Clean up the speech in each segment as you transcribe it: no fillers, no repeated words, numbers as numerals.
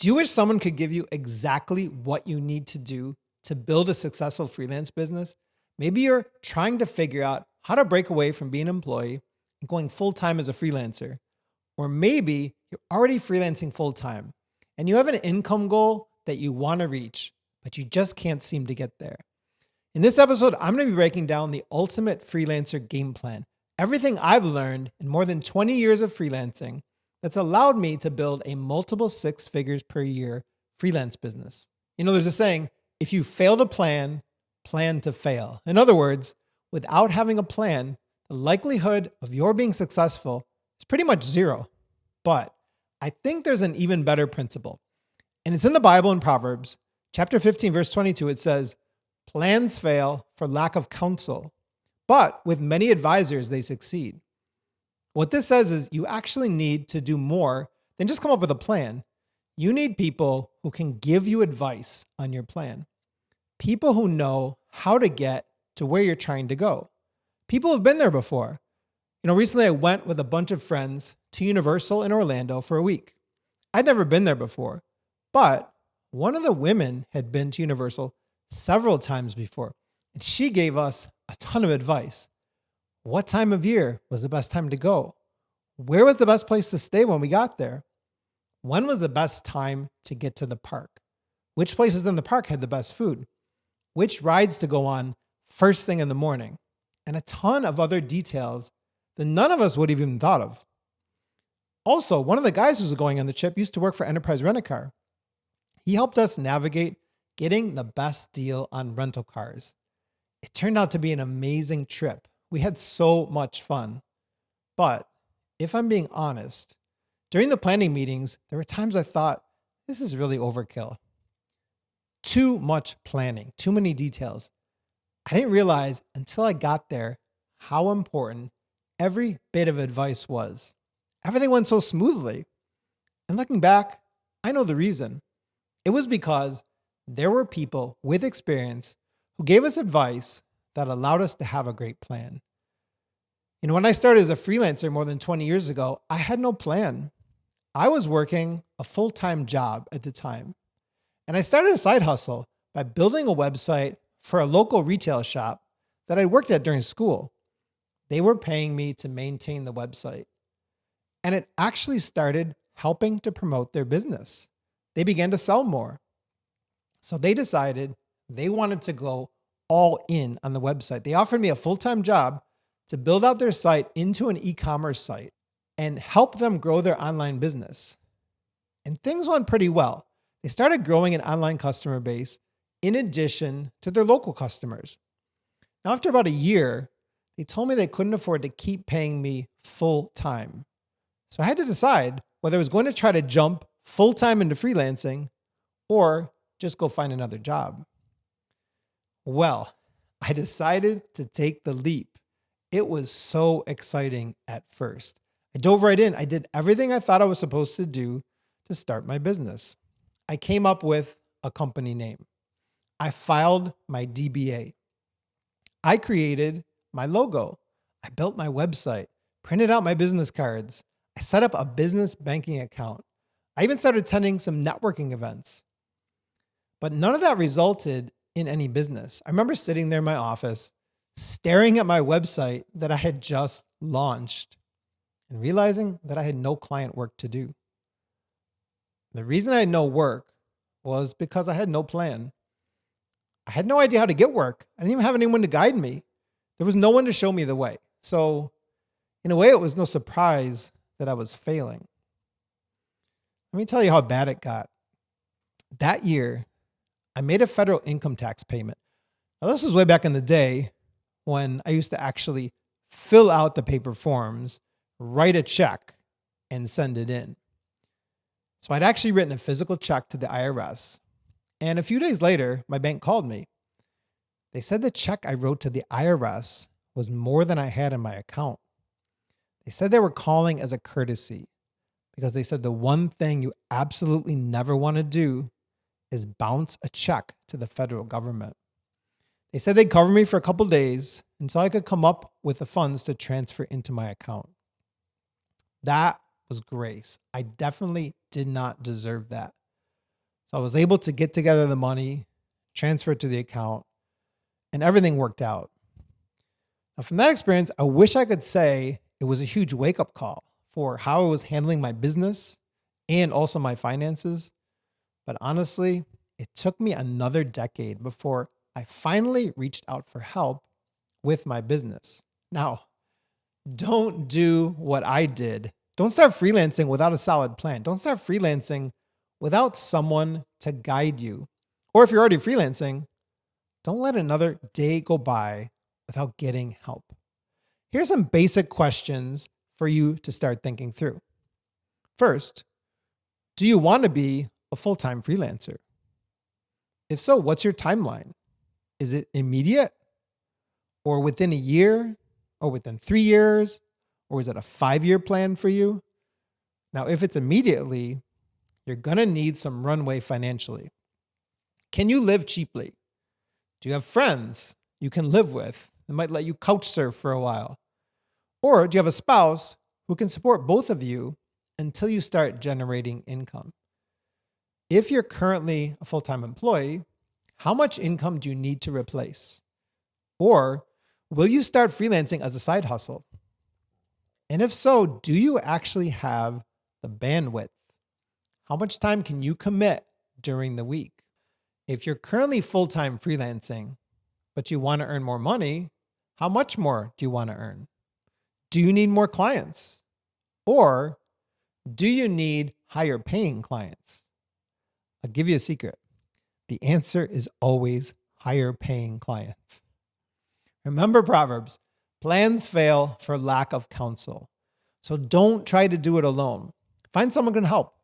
Do you wish someone could give you exactly what you need to do to build a successful freelance business? Maybe you're trying to figure out how to break away from being an employee and going full time as a freelancer. Or maybe you're already freelancing full time and you have an income goal that you want to reach, but you just can't seem to get there. In this episode, I'm going to be breaking down the ultimate freelancer game plan, everything I've learned in more than 20 years of freelancing that's allowed me to build a multiple six figures per year freelance business. You know, there's a saying, if you fail to plan, plan to fail. In other words, without having a plan, the likelihood of your being successful is pretty much zero. But I think there's an even better principle. And it's in the Bible in Proverbs, chapter 15, verse 22. It says, plans fail for lack of counsel, but with many advisors, they succeed. What this says is you actually need to do more than just come up with a plan. You need people who can give you advice on your plan. People who know how to get to where you're trying to go. People who've been there before. You know, recently I went with a bunch of friends to Universal in Orlando for a week. I'd never been there before, but one of the women had been to Universal several times before, and she gave us a ton of advice. What time of year was the best time to go? Where was the best place to stay when we got there? When was the best time to get to the park? Which places in the park had the best food? Which rides to go on first thing in the morning? And a ton of other details that none of us would have even thought of. Also, one of the guys who was going on the trip used to work for Enterprise Rent-A-Car. He helped us navigate getting the best deal on rental cars. It turned out to be an amazing trip. We had so much fun. But if I'm being honest, during the planning meetings, there were times I thought, this is really overkill. Too much planning, too many details. I didn't realize until I got there how important every bit of advice was. Everything went so smoothly. And looking back, I know the reason. It was because there were people with experience who gave us advice that allowed us to have a great plan. You know, when I started as a freelancer more than 20 years ago, I had no plan. I was working a full-time job at the time. And I started a side hustle by building a website for a local retail shop that I worked at during school. They were paying me to maintain the website. And it actually started helping to promote their business. They began to sell more. So they decided they wanted to go all in on the website. They offered me a full-time job to build out their site into an e-commerce site and help them grow their online business. And things went pretty well. They started growing an online customer base in addition to their local customers. Now, after about a year, they told me they couldn't afford to keep paying me full-time. So I had to decide whether I was going to try to jump full-time into freelancing or just go find another job. Well, I decided to take the leap. It was so exciting at first. I dove right in. I did everything I thought I was supposed to do to start my business. I came up with a company name. I filed my DBA. I created my logo. I built my website, printed out my business cards. I set up a business banking account. I even started attending some networking events. But none of that resulted in any business. I remember sitting there in my office, staring at my website that I had just launched and realizing that I had no client work to do. The reason I had no work was because I had no plan. I had no idea how to get work. I didn't even have anyone to guide me. There was no one to show me the way. So in a way, it was no surprise that I was failing. Let me tell you how bad it got. That year, I made a federal income tax payment. Now, this was way back in the day when I used to actually fill out the paper forms, write a check, and send it in. So I'd actually written a physical check to the IRS. And a few days later, my bank called me. They said the check I wrote to the IRS was more than I had in my account. They said they were calling as a courtesy because they said the one thing you absolutely never want to do is bounce a check to the federal government. They said they'd cover me for a couple days until I could come up with the funds to transfer into my account. That was grace. I definitely did not deserve that. So I was able to get together the money, transfer it to the account, and everything worked out. Now, from that experience, I wish I could say it was a huge wake-up call for how I was handling my business and also my finances. But honestly, it took me another decade before I finally reached out for help with my business. Now, don't do what I did. Don't start freelancing without a solid plan. Don't start freelancing without someone to guide you. Or if you're already freelancing, don't let another day go by without getting help. Here's some basic questions for you to start thinking through. First, do you want to be a full-time freelancer? If so, what's your timeline? Is it immediate? Or within a year? Or within 3 years? Or is it a 5-year plan for you? Now, if it's immediately, you're going to need some runway financially. Can you live cheaply? Do you have friends you can live with that might let you couch surf for a while? Or do you have a spouse who can support both of you until you start generating income? If you're currently a full-time employee, how much income do you need to replace? Or will you start freelancing as a side hustle? And if so, do you actually have the bandwidth? How much time can you commit during the week? If you're currently full-time freelancing, but you want to earn more money, how much more do you want to earn? Do you need more clients? Or do you need higher paying clients? I'll give you a secret. The answer is always higher paying clients. Remember Proverbs, plans fail for lack of counsel. So don't try to do it alone. Find someone who can help.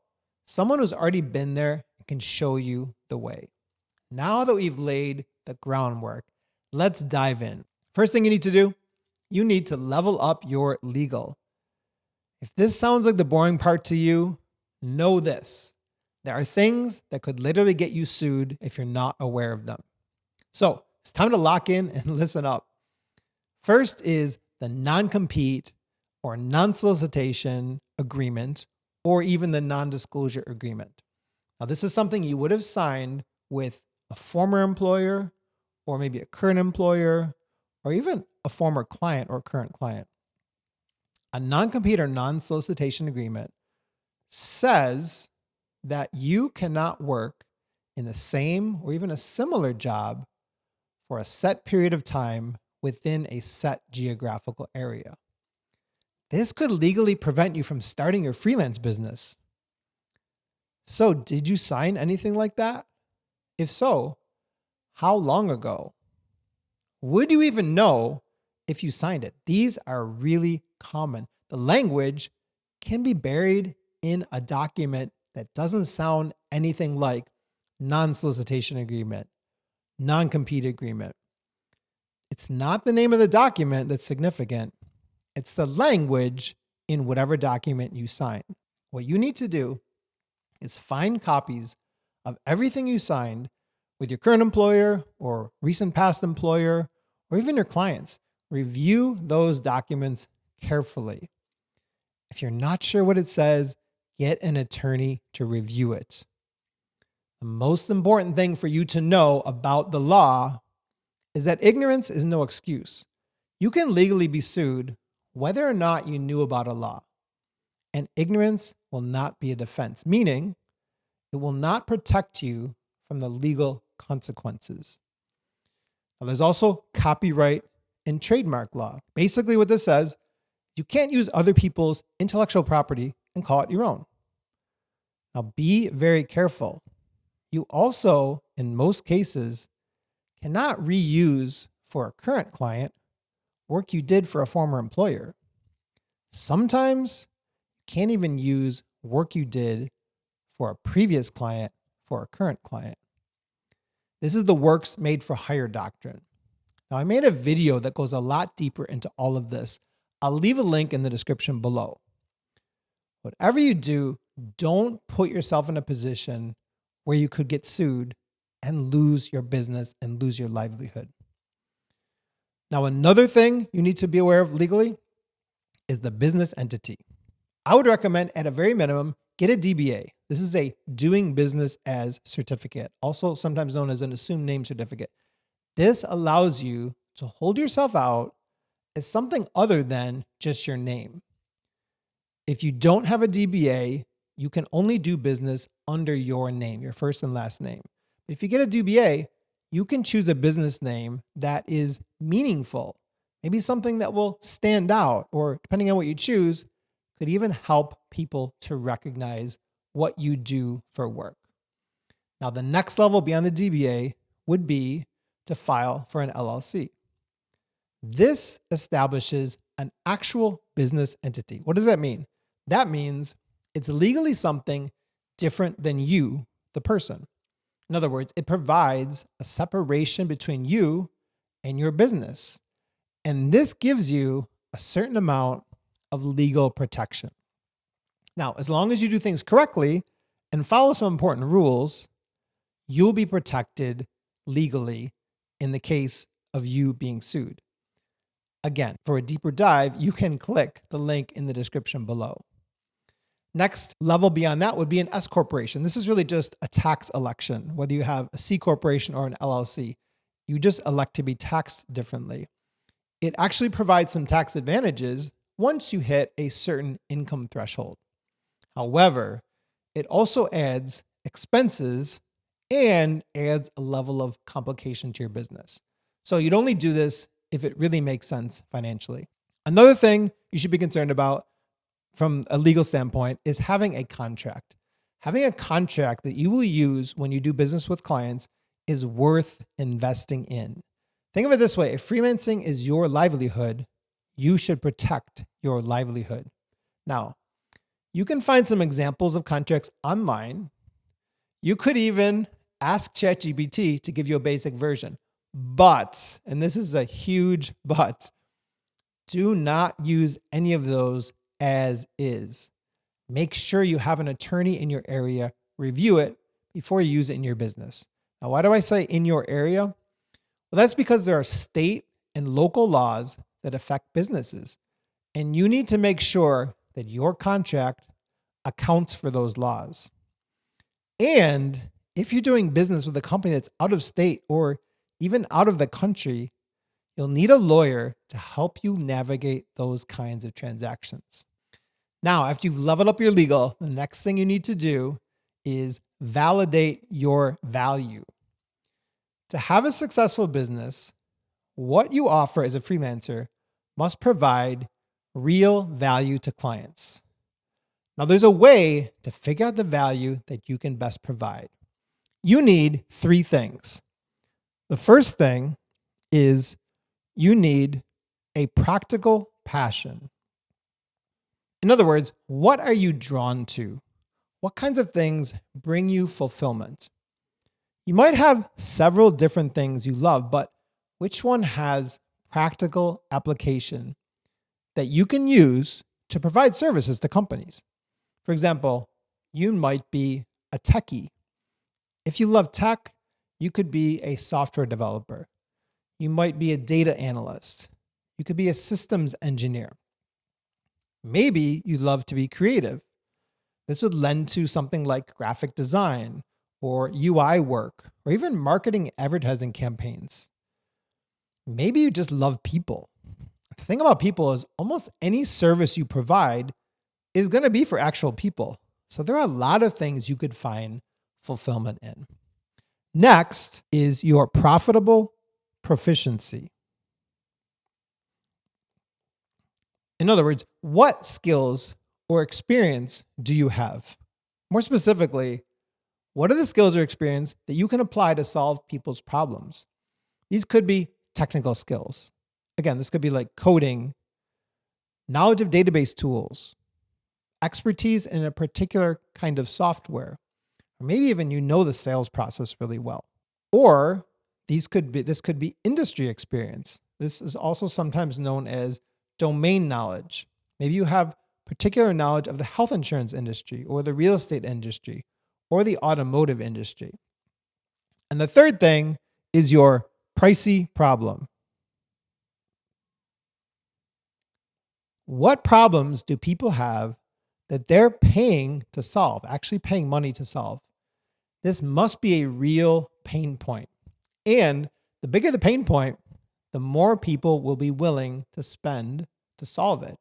Someone who's already been there and can show you the way. Now that we've laid the groundwork, let's dive in. First thing you need to do, you need to level up your legal. If this sounds like the boring part to you, know this. There are things that could literally get you sued if you're not aware of them. So it's time to lock in and listen up. First is the non-compete or non-solicitation agreement, or even the non-disclosure agreement. Now, this is something you would have signed with a former employer, or maybe a current employer, or even a former client or current client. A non-compete or non-solicitation agreement says that you cannot work in the same or even a similar job for a set period of time within a set geographical area. This could legally prevent you from starting your freelance business. So, did you sign anything like that? If so, how long ago? Would you even know if you signed it? These are really common. The language can be buried in a document that doesn't sound anything like non-solicitation agreement, non-compete agreement. It's not the name of the document that's significant. It's the language in whatever document you sign. What you need to do is find copies of everything you signed with your current employer or recent past employer, or even your clients. Review those documents carefully. If you're not sure what it says, get an attorney to review it. The most important thing for you to know about the law is that ignorance is no excuse. You can legally be sued whether or not you knew about a law, and ignorance will not be a defense, meaning it will not protect you from the legal consequences. Now, there's also copyright and trademark law. Basically, what this says, you can't use other people's intellectual property and call it your own. Now, be very careful. You also, in most cases, cannot reuse for a current client work you did for a former employer. Sometimes you can't even use work you did for a previous client for a current client. This is the works made for hire doctrine. Now, I made a video that goes a lot deeper into all of this. I'll leave a link in the description below. Whatever you do, don't put yourself in a position where you could get sued and lose your business and lose your livelihood. Now, another thing you need to be aware of legally is the business entity. I would recommend, at a very minimum, get a DBA. This is a doing business as certificate, also sometimes known as an assumed name certificate. This allows you to hold yourself out as something other than just your name. If you don't have a DBA, you can only do business under your name, your first and last name. If you get a DBA, you can choose a business name that is meaningful, maybe something that will stand out, or depending on what you choose, could even help people to recognize what you do for work. Now, the next level beyond the DBA would be to file for an LLC. This establishes an actual business entity. What does that mean? That means it's legally something different than you, the person. In other words, it provides a separation between you and your business. And this gives you a certain amount of legal protection. Now, as long as you do things correctly and follow some important rules, you'll be protected legally in the case of you being sued. Again, for a deeper dive, you can click the link in the description below. Next level beyond that would be an S corporation. This is really just a tax election. Whether you have a C corporation or an LLC, you just elect to be taxed differently. It actually provides some tax advantages once you hit a certain income threshold. However, it also adds expenses and adds a level of complication to your business. So you'd only do this if it really makes sense financially. Another thing you should be concerned about from a legal standpoint is having a contract. Having a contract that you will use when you do business with clients is worth investing in. Think of it this way: if freelancing is your livelihood, you should protect your livelihood. Now, you can find some examples of contracts online. You could even ask ChatGPT to give you a basic version. But, and this is a huge but, do not use any of those as is. Make sure you have an attorney in your area review it before you use it in your business. Now, why do I say in your area? Well, that's because there are state and local laws that affect businesses, and you need to make sure that your contract accounts for those laws. And if you're doing business with a company that's out of state or even out of the country, you'll need a lawyer to help you navigate those kinds of transactions. Now, after you've leveled up your legal, the next thing you need to do is validate your value. To have a successful business, what you offer as a freelancer must provide real value to clients. Now, there's a way to figure out the value that you can best provide. You need three things. The first thing is you need a practical passion. In other words, what are you drawn to? What kinds of things bring you fulfillment? You might have several different things you love, but which one has practical application that you can use to provide services to companies? For example, you might be a techie. If you love tech, you could be a software developer. You might be a data analyst. You could be a systems engineer. Maybe you love to be creative. This would lend to something like graphic design or UI work, or even marketing advertising campaigns. Maybe you just love people. The thing about people is almost any service you provide is going to be for actual people. So there are a lot of things you could find fulfillment in. Next is your profitable proficiency. In other words, what skills or experience do you have? More specifically, what are the skills or experience that you can apply to solve people's problems? These could be technical skills. Again, this could be like coding, knowledge of database tools, expertise in a particular kind of software, or maybe even you know the sales process really well. Or this could be industry experience. This is also sometimes known as domain knowledge. Maybe you have particular knowledge of the health insurance industry or the real estate industry or the automotive industry. And the third thing is your pricey problem. What problems do people have that they're paying to solve, actually paying money to solve. This must be a real pain point. And the bigger the pain point, the more people will be willing to spend to solve it.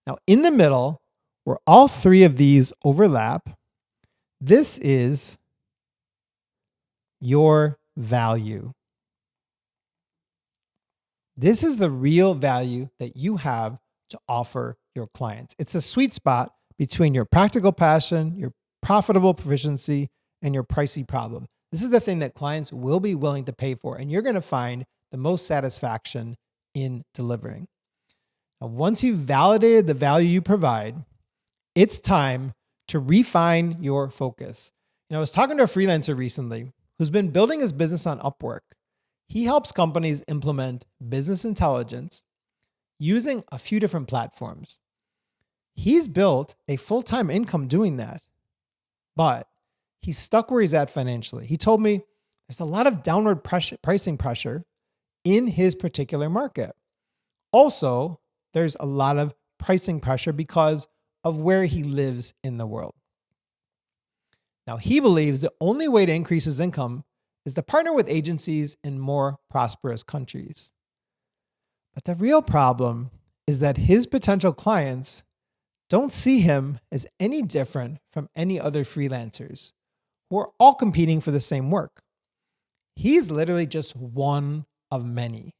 Now, in the middle, where all three of these overlap, this is your value. This is the real value that you have to offer your clients. It's a sweet spot between your practical passion, your profitable proficiency, and your pricey problem. This is the thing that clients will be willing to pay for, and you're going to find the most satisfaction in delivering. Now, once you've validated the value you provide, it's time to refine your focus. I was talking to a freelancer recently who's been building his business on Upwork. He helps companies implement business intelligence using a few different platforms. He's built a full-time income doing that, but he's stuck where he's at financially. He told me there's a lot of downward pricing pressure in his particular market. Also, there's a lot of pricing pressure because of where he lives in the world. Now, he believes the only way to increase his income is to partner with agencies in more prosperous countries. But the real problem is that his potential clients don't see him as any different from any other freelancers who are all competing for the same work. He's literally just one of many.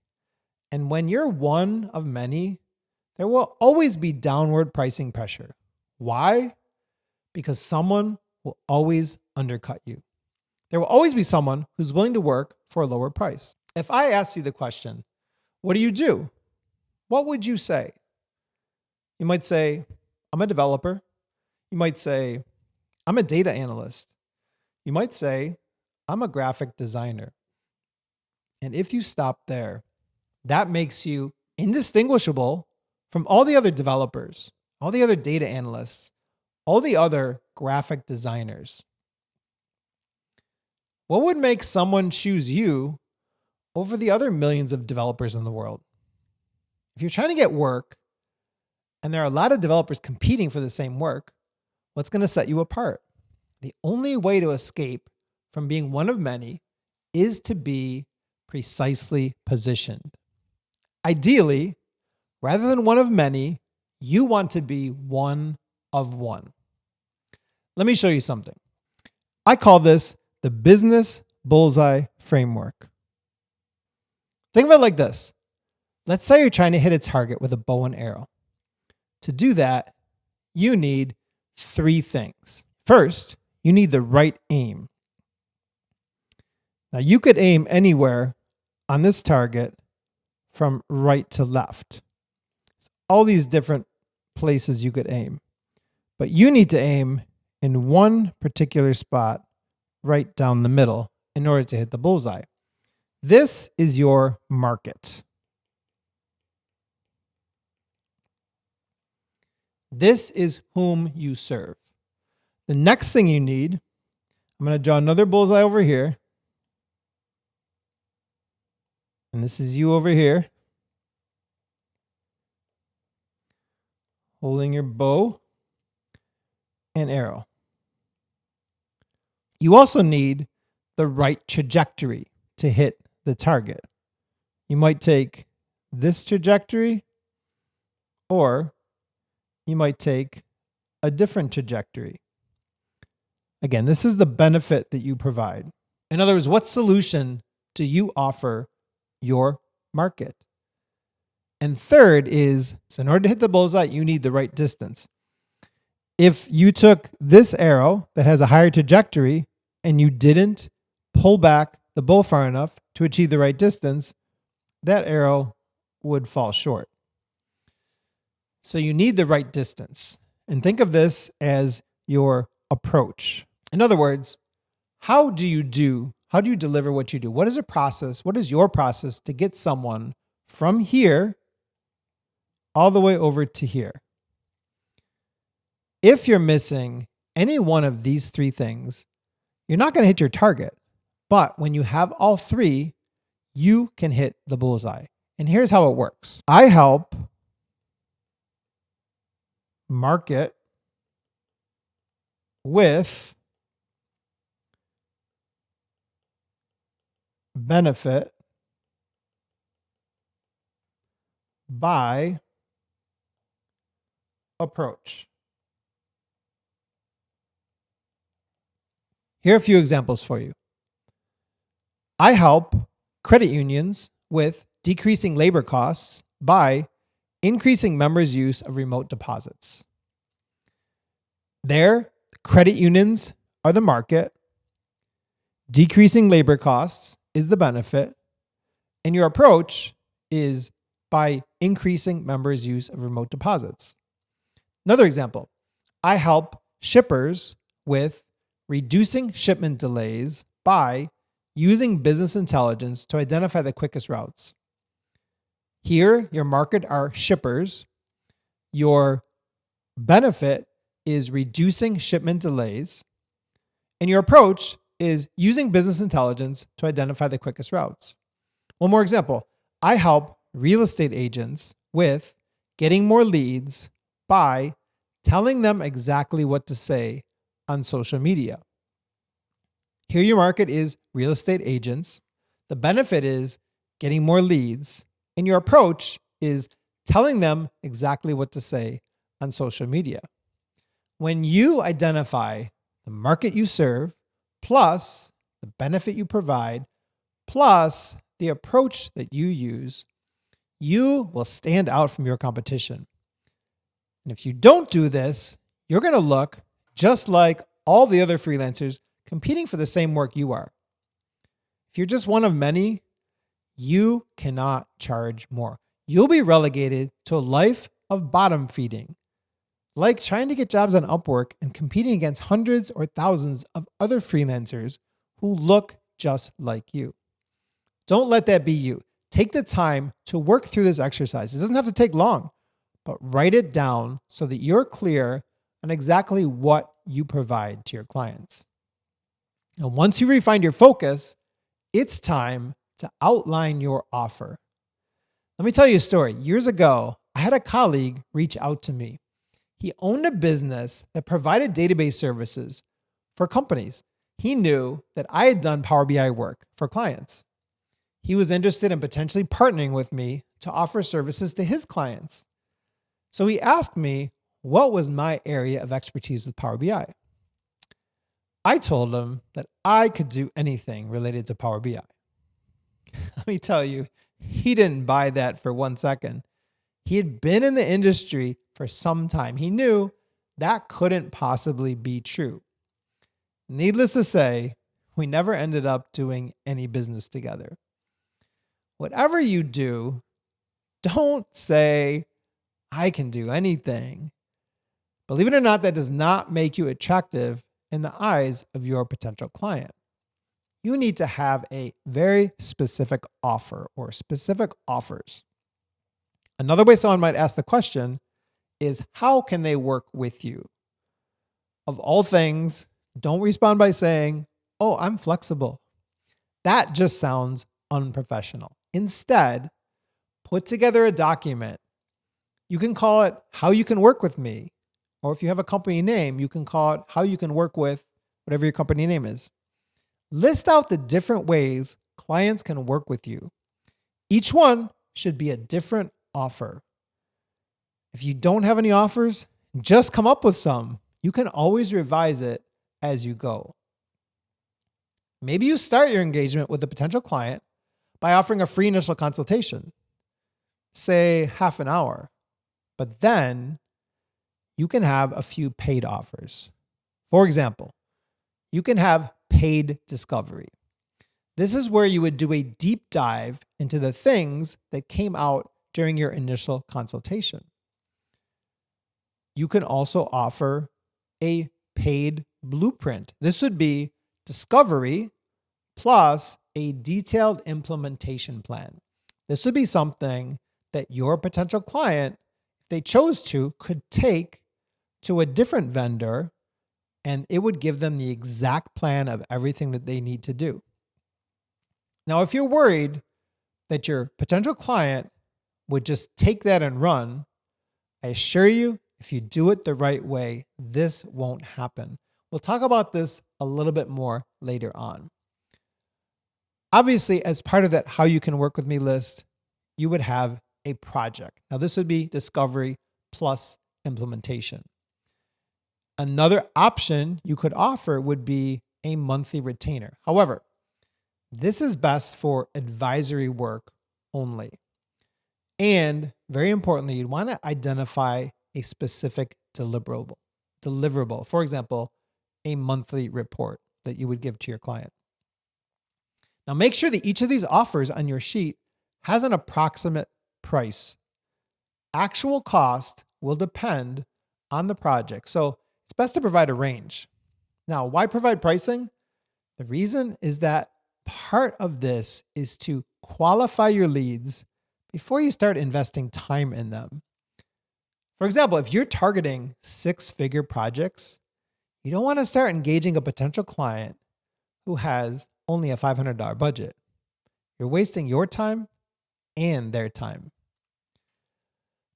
And when you're one of many, there will always be downward pricing pressure. Why? Because someone will always undercut you. There will always be someone who's willing to work for a lower price. If I asked you the question, what do you do? What would you say? You might say, I'm a developer. You might say, I'm a data analyst. You might say, I'm a graphic designer. And if you stop there, that makes you indistinguishable from all the other developers, all the other data analysts, all the other graphic designers. What would make someone choose you over the other millions of developers in the world? If you're trying to get work and there are a lot of developers competing for the same work, what's going to set you apart? The only way to escape from being one of many is to be precisely positioned. Ideally, rather than one of many, you want to be one of one. Let me show you something. I call this the business bullseye framework. Think of it like this. Let's say you're trying to hit a target with a bow and arrow. To do that, you need three things. First, you need the right aim. Now, you could aim anywhere on this target from right to left. All these different places you could aim. But you need to aim in one particular spot right down the middle in order to hit the bullseye. This is your market. This is whom you serve. The next thing you need, I'm going to draw another bullseye over here. And this is you over here, holding your bow and arrow. You also need the right trajectory to hit the target. You might take this trajectory, or you might take a different trajectory. Again, this is the benefit that you provide. In other words, what solution do you offer your market? And third is, in order to hit the bullseye, you need the right distance. If you took this arrow that has a higher trajectory and you didn't pull back the bow far enough to achieve the right distance, that arrow would fall short. So you need the right distance. And think of this as your approach. In other words, how do you deliver what you do? What is a process? What is your process to get someone from here all the way over to here? If you're missing any one of these three things, you're not going to hit your target. But when you have all three, you can hit the bullseye. And here's how it works. I help market with benefit by approach. Here are a few examples for you. I help credit unions with decreasing labor costs by increasing members' use of remote deposits. There, credit unions are the market, decreasing labor costs is the benefit, and your approach is by increasing members' use of remote deposits. Another example, I help shippers with reducing shipment delays by using business intelligence to identify the quickest routes. Here, your market are shippers. Your benefit is reducing shipment delays. And your approach is using business intelligence to identify the quickest routes. One more example. I help real estate agents with getting more leads by telling them exactly what to say on social media. Here your market is real estate agents. The benefit is getting more leads. And your approach is telling them exactly what to say on social media. When you identify the market you serve, plus the benefit you provide, plus the approach that you use, you will stand out from your competition. And if you don't do this, you're going to look just like all the other freelancers competing for the same work you are. If you're just one of many, you cannot charge more. You'll be relegated to a life of bottom feeding, like trying to get jobs on Upwork and competing against hundreds or thousands of other freelancers who look just like you. Don't let that be you. Take the time to work through this exercise. It doesn't have to take long, but write it down so that you're clear on exactly what you provide to your clients. And once you refine your focus, it's time to outline your offer. Let me tell you a story. Years ago, I had a colleague reach out to me. He owned a business that provided database services for companies. He knew that I had done Power BI work for clients. He was interested in potentially partnering with me to offer services to his clients. So he asked me what was my area of expertise with Power BI. I told him that I could do anything related to Power BI. Let me tell you, he didn't buy that for 1 second. He had been in the industry for some time. He knew that couldn't possibly be true. Needless to say, we never ended up doing any business together. Whatever you do, don't say, I can do anything. Believe it or not, that does not make you attractive in the eyes of your potential client. You need to have a very specific offer or specific offers. Another way someone might ask the question is, how can they work with you? Of all things, don't respond by saying, oh, I'm flexible. That just sounds unprofessional. Instead, put together a document. You can call it How You Can Work With Me. Or if you have a company name, you can call it How You Can Work With whatever your company name is. List out the different ways clients can work with you. Each one should be a different offer. If you don't have any offers, just come up with some. You can always revise it as you go. Maybe you start your engagement with a potential client by offering a free initial consultation, say half an hour, but then you can have a few paid offers. For example, you can have paid discovery. This is where you would do a deep dive into the things that came out during your initial consultation. You can also offer a paid blueprint. This would be discovery plus a detailed implementation plan. This would be something that your potential client, if they chose to, could take to a different vendor, and it would give them the exact plan of everything that they need to do. Now, if you're worried that your potential client would just take that and run, I assure you, if you do it the right way, this won't happen. We'll talk about this a little bit more later on. Obviously, as part of that How You Can Work With Me list, you would have a project. Now, this would be discovery plus implementation. Another option you could offer would be a monthly retainer. However, this is best for advisory work only. And very importantly, you'd want to identify a specific deliverable. For example, a monthly report that you would give to your client. Now, make sure that each of these offers on your sheet has an approximate price. Actual cost will depend on the project, so it's best to provide a range. Now, why provide pricing? The reason is that part of this is to qualify your leads before you start investing time in them. For example, if you're targeting 6-figure projects, you don't want to start engaging a potential client who has only a $500 budget. You're wasting your time and their time.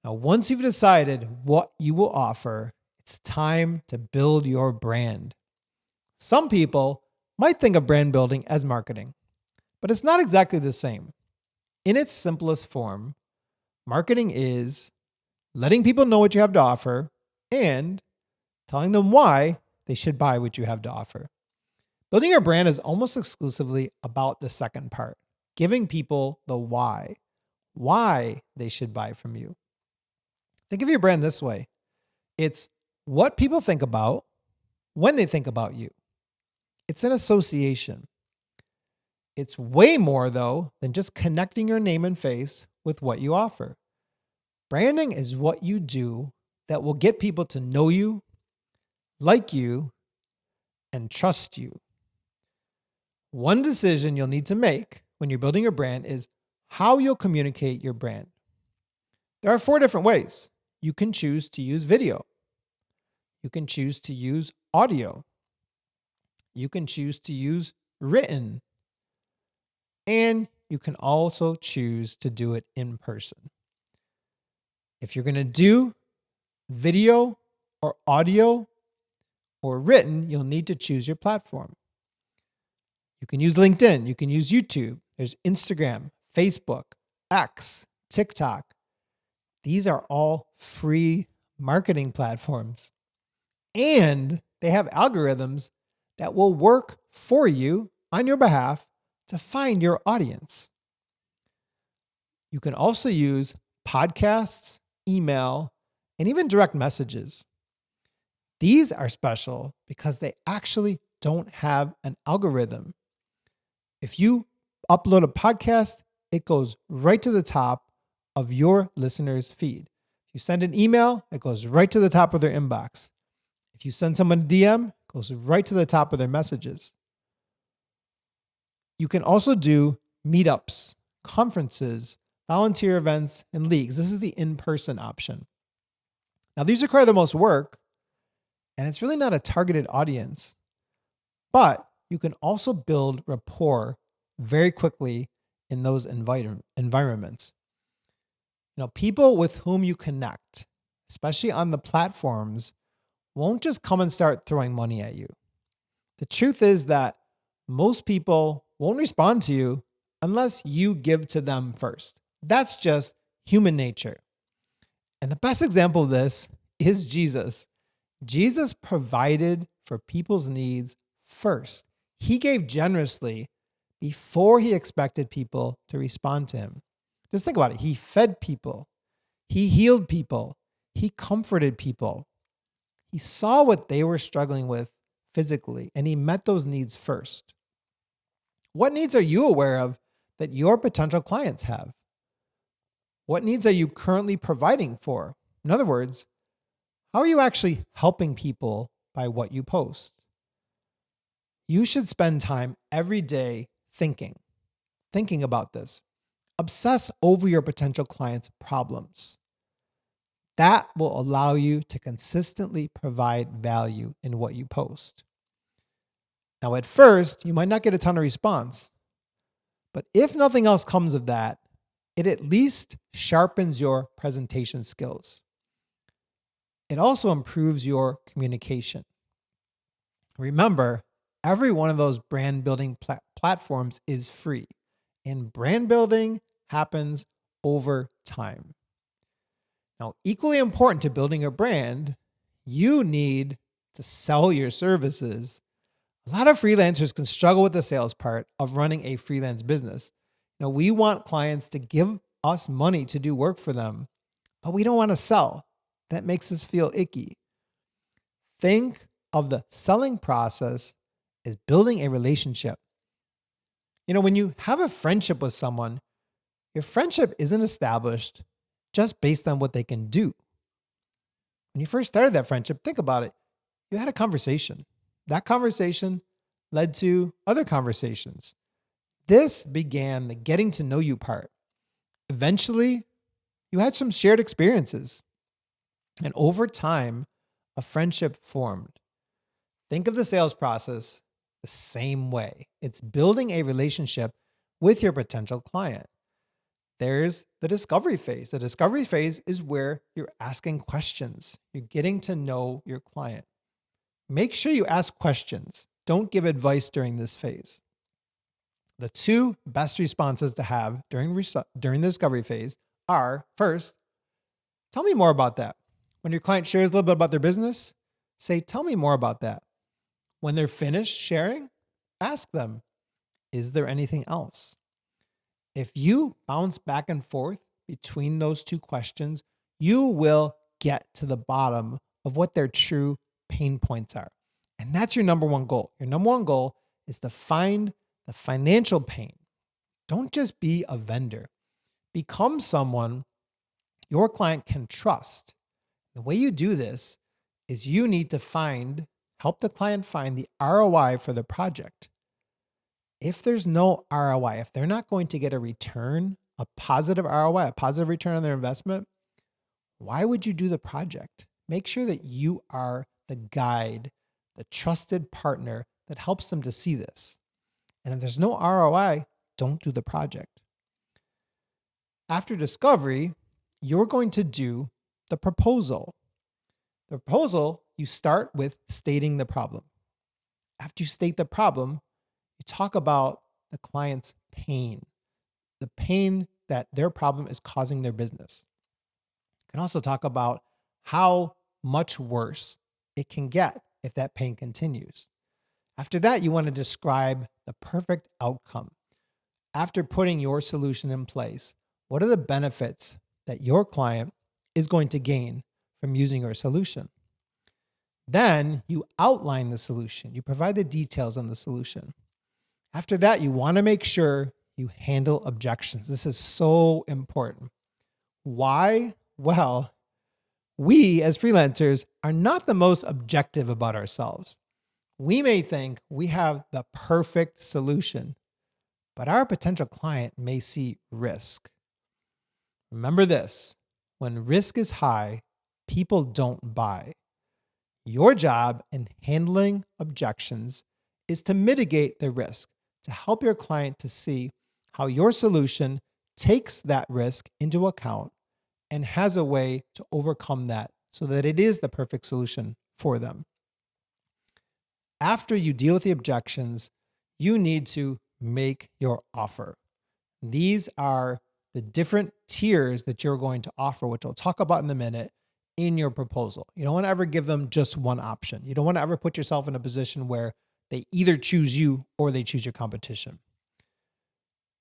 Now, once you've decided what you will offer, it's time to build your brand. Some people might think of brand building as marketing, but it's not exactly the same. In its simplest form, marketing is letting people know what you have to offer and telling them why they should buy what you have to offer. Building your brand is almost exclusively about the second part, giving people the why they should buy from you. Think of your brand this way. It's what people think about when they think about you. It's an association. It's way more, though, than just connecting your name and face with what you offer. Branding is what you do that will get people to know you, like you, and trust you. One decision you'll need to make when you're building your brand is how you'll communicate your brand. There are 4 different ways. You can choose to use video. You can choose to use audio. You can choose to use written. And you can also choose to do it in person. If you're going to do video or audio or written, you'll need to choose your platform. You can use LinkedIn. You can use YouTube. There's Instagram, Facebook, X, TikTok. These are all free marketing platforms. And they have algorithms that will work for you on your behalf to find your audience. You can also use podcasts, email, and even direct messages. These are special because they actually don't have an algorithm. If you upload a podcast, it goes right to the top of your listener's feed. If you send an email, it goes right to the top of their inbox. If you send someone a DM, it goes right to the top of their messages. You can also do meetups, conferences, volunteer events, and leagues. This is the in-person option. Now, these require the most work, and it's really not a targeted audience, but you can also build rapport very quickly in those environments. People with whom you connect, especially on the platforms, won't just come and start throwing money at you. The truth is that most people won't respond to you unless you give to them first. That's just human nature. And the best example of this is Jesus. Jesus provided for people's needs first. He gave generously before he expected people to respond to him. Just think about it. He fed people. He healed people. He comforted people. He saw what they were struggling with physically, and he met those needs first. What needs are you aware of that your potential clients have? What needs are you currently providing for? In other words, how are you actually helping people by what you post? You should spend time every day thinking about this. Obsess over your potential clients' problems. That will allow you to consistently provide value in what you post. Now, at first, you might not get a ton of response, but if nothing else comes of that, it at least sharpens your presentation skills. It also improves your communication. Remember, every one of those brand building platforms is free, and brand building happens over time. Now, equally important to building a brand, you need to sell your services. A lot of freelancers can struggle with the sales part of running a freelance business. We want clients to give us money to do work for them, but we don't want to sell. That makes us feel icky. Think of the selling process as building a relationship. When you have a friendship with someone, your friendship isn't established just based on what they can do. When you first started that friendship, think about it. You had a conversation. That conversation led to other conversations. This began the getting to know you part. Eventually, you had some shared experiences. And over time, a friendship formed. Think of the sales process the same way. It's building a relationship with your potential client. There's the discovery phase. The discovery phase is where you're asking questions. You're getting to know your client. Make sure you ask questions. Don't give advice during this phase. The two best responses to have during the discovery phase are, first, tell me more about that. When your client shares a little bit about their business, say, tell me more about that. When they're finished sharing, ask them, is there anything else? If you bounce back and forth between those two questions, you will get to the bottom of what their true pain points are. And that's your number one goal. Your number one goal is to find the financial pain. Don't just be a vendor. Become someone your client can trust. The way you do this is you need to help the client find the ROI for the project. If there's no ROI, if they're not going to get a return, a positive ROI, a positive return on their investment, why would you do the project? Make sure that you are the guide, the trusted partner that helps them to see this. And if there's no ROI, don't do the project. After discovery, you're going to do the proposal. The proposal, you start with stating the problem. After you state the problem, you talk about the client's pain, the pain that their problem is causing their business. You can also talk about how much worse it can get if that pain continues. After that, you want to describe the perfect outcome. After putting your solution in place, what are the benefits that your client is going to gain from using your solution? Then you outline the solution. You provide the details on the solution. After that, you want to make sure you handle objections. This is so important. Why? Well, we as freelancers are not the most objective about ourselves. We may think we have the perfect solution, but our potential client may see risk. Remember this, when risk is high, people don't buy. Your job in handling objections is to mitigate the risk, to help your client to see how your solution takes that risk into account and has a way to overcome that so that it is the perfect solution for them. After you deal with the objections, you need to make your offer. These are the different tiers that you're going to offer, which I'll talk about in a minute, in your proposal. You don't want to ever give them just one option. You don't want to ever put yourself in a position where they either choose you or they choose your competition.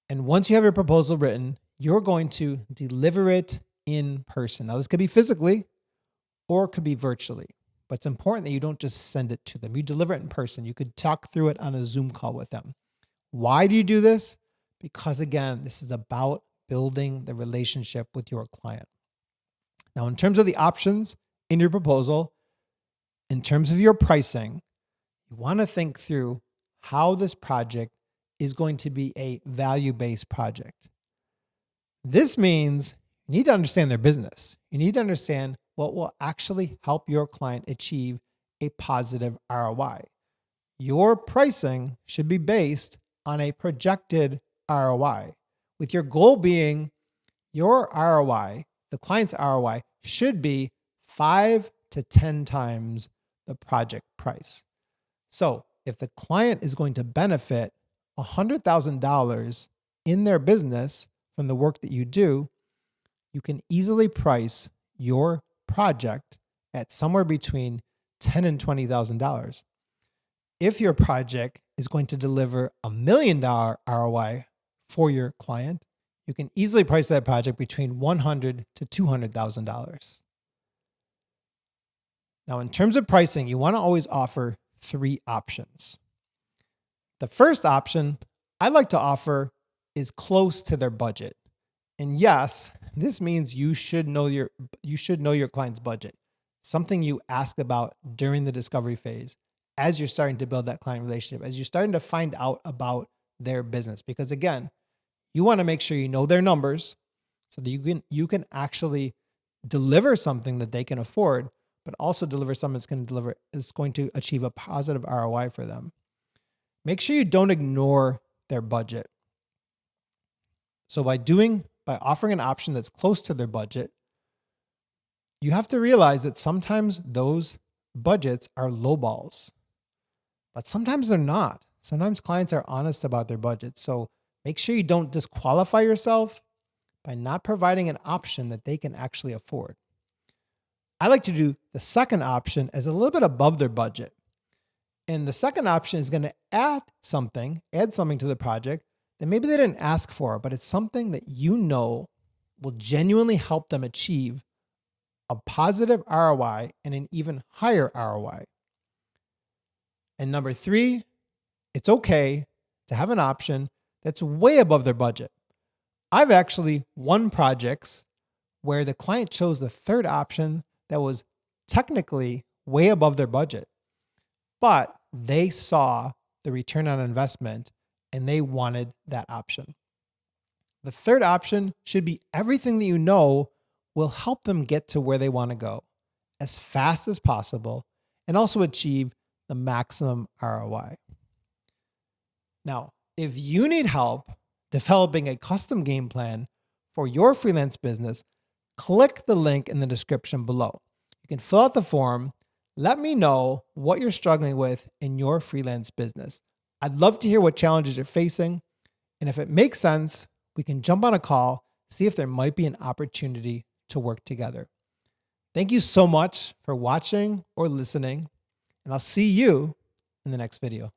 And once you have your proposal written, you're going to deliver it in person. Now, this could be physically or it could be virtually, but it's important that you don't just send it to them. You deliver it in person. You could talk through it on a Zoom call with them. Why do you do this? Because again, this is about building the relationship with your client. Now, in terms of the options in your proposal, in terms of your pricing, you want to think through how this project is going to be a value-based project. This means you need to understand their business. You need to understand what will actually help your client achieve a positive ROI. Your pricing should be based on a projected ROI, with your goal being your ROI, the client's ROI, should be 5 to 10 times the project price. So if the client is going to benefit $100,000 in their business from the work that you do, you can easily price your project at somewhere between $10,000 and $20,000. If your project is going to deliver $1 million ROI for your client, you can easily price that project between $100,000 to $200,000. Now, in terms of pricing, you want to always offer 3 options. The first option I like to offer is close to their budget. And yes, this means you should know your client's budget. Something you ask about during the discovery phase as you're starting to build that client relationship, as you're starting to find out about their business. Because again, you want to make sure you know their numbers so that you can actually deliver something that they can afford, but also deliver something that's going to achieve a positive ROI for them. Make sure you don't ignore their budget. So by offering an option that's close to their budget, you have to realize that sometimes those budgets are lowballs, but sometimes they're not. Sometimes clients are honest about their budget. So make sure you don't disqualify yourself by not providing an option that they can actually afford. I like to do the second option as a little bit above their budget. And the second option is going to add something to the project that maybe they didn't ask for, but it's something that you know will genuinely help them achieve a positive ROI and an even higher ROI. And number 3, it's okay to have an option that's way above their budget. I've actually won projects where the client chose the third option that was technically way above their budget, but they saw the return on investment and they wanted that option. The third option should be everything that you know will help them get to where they want to go as fast as possible and also achieve the maximum ROI. Now, if you need help developing a custom game plan for your freelance business, click the link in the description below. You can fill out the form. Let me know what you're struggling with in your freelance business. I'd love to hear what challenges you're facing. And if it makes sense, we can jump on a call, see if there might be an opportunity to work together. Thank you so much for watching or listening, and I'll see you in the next video.